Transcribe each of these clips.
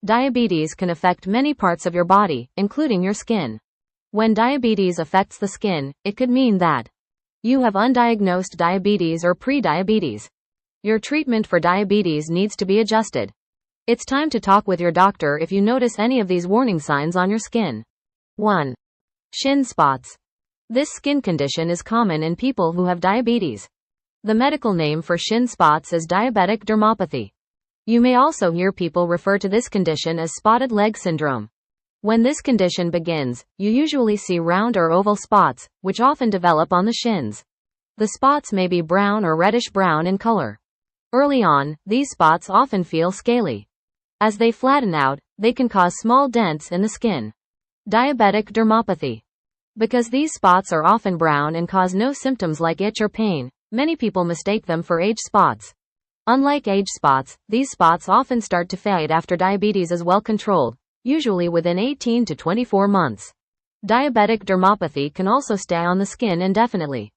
Diabetes can affect many parts of your body, including your skin. When diabetes affects the skin, it could mean that you have undiagnosed diabetes or pre-diabetes. Your treatment for diabetes needs to be adjusted. It's time to talk with your doctor if you notice any of these warning signs on your skin. 1. Shin spots. This skin condition is common in people who have diabetes. The medical name for shin spots is diabetic dermopathy. You may also hear people refer to this condition as spotted leg syndrome. When this condition begins, you usually see round or oval spots, which often develop on the shins. The spots may be brown or reddish-brown in color. Early on, these spots often feel scaly. As they flatten out, they can cause small dents in the skin. Diabetic dermopathy. Because these spots are often brown and cause no symptoms like itch or pain, many people mistake them for age spots. Unlike age spots, these spots often start to fade after diabetes is well controlled, usually within 18 to 24 months. Diabetic dermopathy can also stay on the skin indefinitely.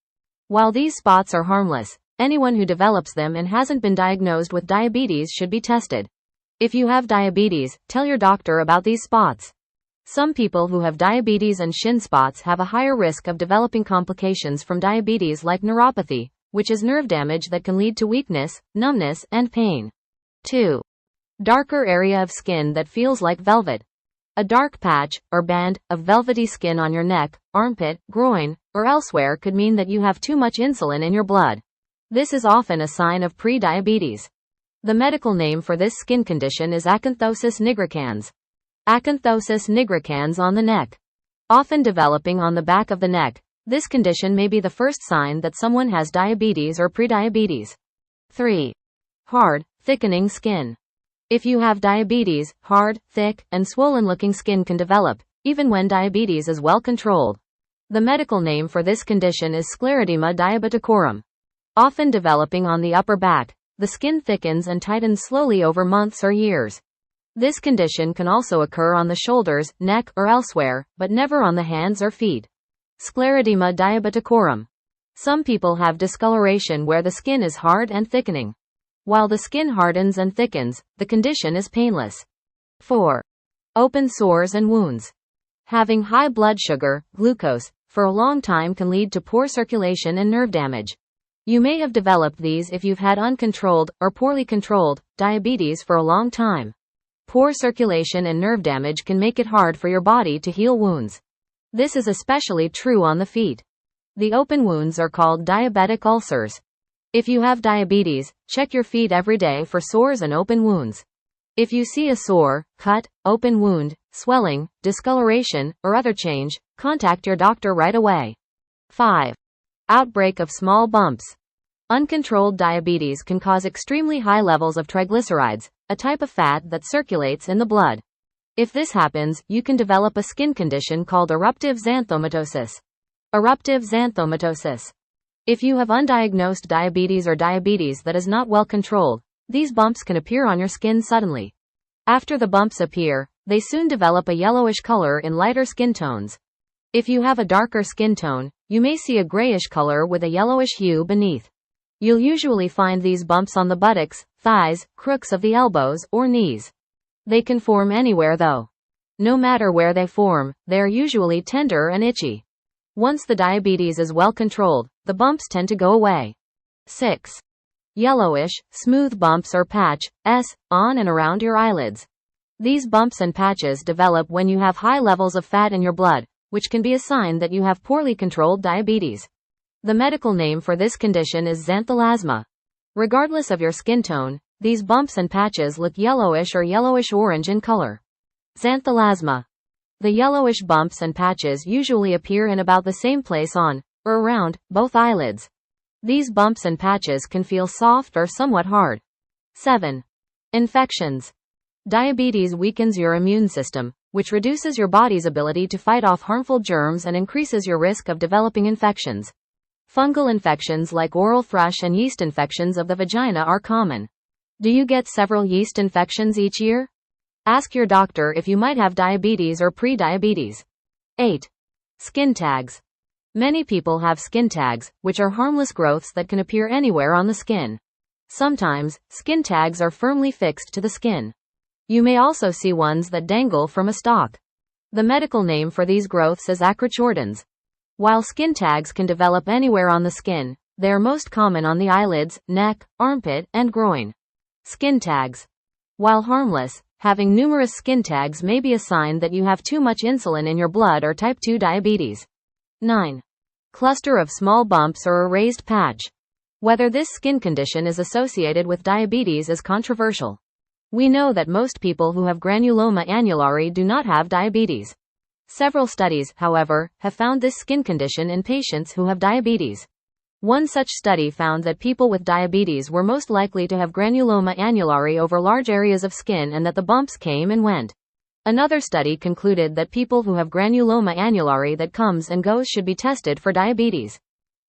While these spots are harmless, anyone who develops them and hasn't been diagnosed with diabetes should be tested. If you have diabetes, tell your doctor about these spots. Some people who have diabetes and shin spots have a higher risk of developing complications from diabetes like neuropathy, which is nerve damage that can lead to weakness, numbness, and pain. 2. Darker area of skin that feels like velvet. A dark patch, or band, of velvety skin on your neck, armpit, groin, or elsewhere could mean that you have too much insulin in your blood. This is often a sign of pre-diabetes. The medical name for this skin condition is Acanthosis Nigricans. Acanthosis nigricans on the neck. Often developing on the back of the neck, this condition may be the first sign that someone has diabetes or prediabetes. 3. Hard, thickening skin. If you have diabetes, hard, thick, and swollen-looking skin can develop, even when diabetes is well controlled. The medical name for this condition is scleroderma diabeticorum. Often developing on the upper back, the skin thickens and tightens slowly over months or years. This condition can also occur on the shoulders, neck, or elsewhere, but never on the hands or feet. Scleroderma diabeticorum. Some people have discoloration where the skin is hard and thickening. While the skin hardens and thickens, the condition is painless. 4. Open sores and wounds. Having high blood sugar, glucose, for a long time can lead to poor circulation and nerve damage. You may have developed these if you've had uncontrolled, or poorly controlled, diabetes for a long time. Poor circulation and nerve damage can make it hard for your body to heal wounds. This is especially true on the feet. The open wounds are called diabetic ulcers. If you have diabetes, check your feet every day for sores and open wounds. If you see a sore, cut, open wound, swelling, discoloration, or other change, contact your doctor right away. 5. Outbreak of small bumps. Uncontrolled diabetes can cause extremely high levels of triglycerides, a type of fat that circulates in the blood. If this happens, you can develop a skin condition called eruptive xanthomatosis. Eruptive xanthomatosis. If you have undiagnosed diabetes or diabetes that is not well controlled, these bumps can appear on your skin suddenly. After the bumps appear, they soon develop a yellowish color in lighter skin tones. If you have a darker skin tone, you may see a grayish color with a yellowish hue beneath. You'll usually find these bumps on the buttocks, thighs, crooks of the elbows, or knees. They can form anywhere though. No matter where they form, they are usually tender and itchy. Once the diabetes is well controlled, the bumps tend to go away. 6. Yellowish, smooth bumps or patch, on and around your eyelids. These bumps and patches develop when you have high levels of fat in your blood, which can be a sign that you have poorly controlled diabetes. The medical name for this condition is xanthelasma. Regardless of your skin tone, these bumps and patches look yellowish or yellowish-orange in color. Xanthelasma. The yellowish bumps and patches usually appear in about the same place on, or around, both eyelids. These bumps and patches can feel soft or somewhat hard. 7. Infections. Diabetes weakens your immune system, which reduces your body's ability to fight off harmful germs and increases your risk of developing infections. Fungal infections like oral thrush and yeast infections of the vagina are common. Do you get several yeast infections each year? Ask your doctor if you might have diabetes or pre-diabetes. 8. Skin tags. Many people have skin tags, which are harmless growths that can appear anywhere on the skin. Sometimes, skin tags are firmly fixed to the skin. You may also see ones that dangle from a stalk. The medical name for these growths is acrochordans. While skin tags can develop anywhere on the skin, they are most common on the eyelids, neck, armpit, and groin. Skin tags. While harmless, having numerous skin tags may be a sign that you have too much insulin in your blood or type 2 diabetes. 9. Cluster of small bumps or a raised patch. Whether this skin condition is associated with diabetes is controversial. We know that most people who have granuloma annulare do not have diabetes. Several studies, however, have found this skin condition in patients who have diabetes. One such study found that people with diabetes were most likely to have granuloma annulare over large areas of skin and that the bumps came and went. Another study concluded that people who have granuloma annulare that comes and goes should be tested for diabetes.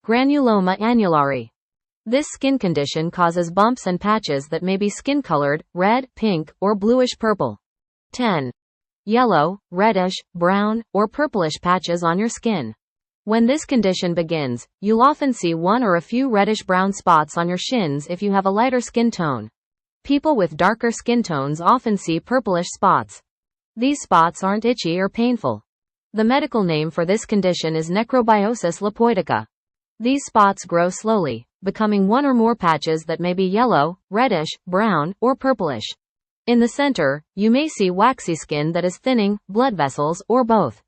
Granuloma annulare. This skin condition causes bumps and patches that may be skin-colored, red, pink, or bluish-purple. 10. Yellow, reddish, brown, or purplish patches on your skin. When this condition begins, you'll often see one or a few reddish-brown spots on your shins if you have a lighter skin tone. People with darker skin tones often see purplish spots. These spots aren't itchy or painful. The medical name for this condition is necrobiosis lipoidica. These spots grow slowly, becoming one or more patches that may be yellow, reddish, brown, or purplish. In the center, you may see waxy skin that is thinning, blood vessels, or both.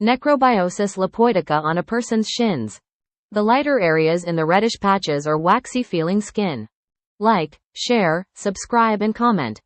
Necrobiosis lipoidica on a person's shins. The lighter areas in the reddish patches are waxy feeling skin. Like, share, subscribe and comment.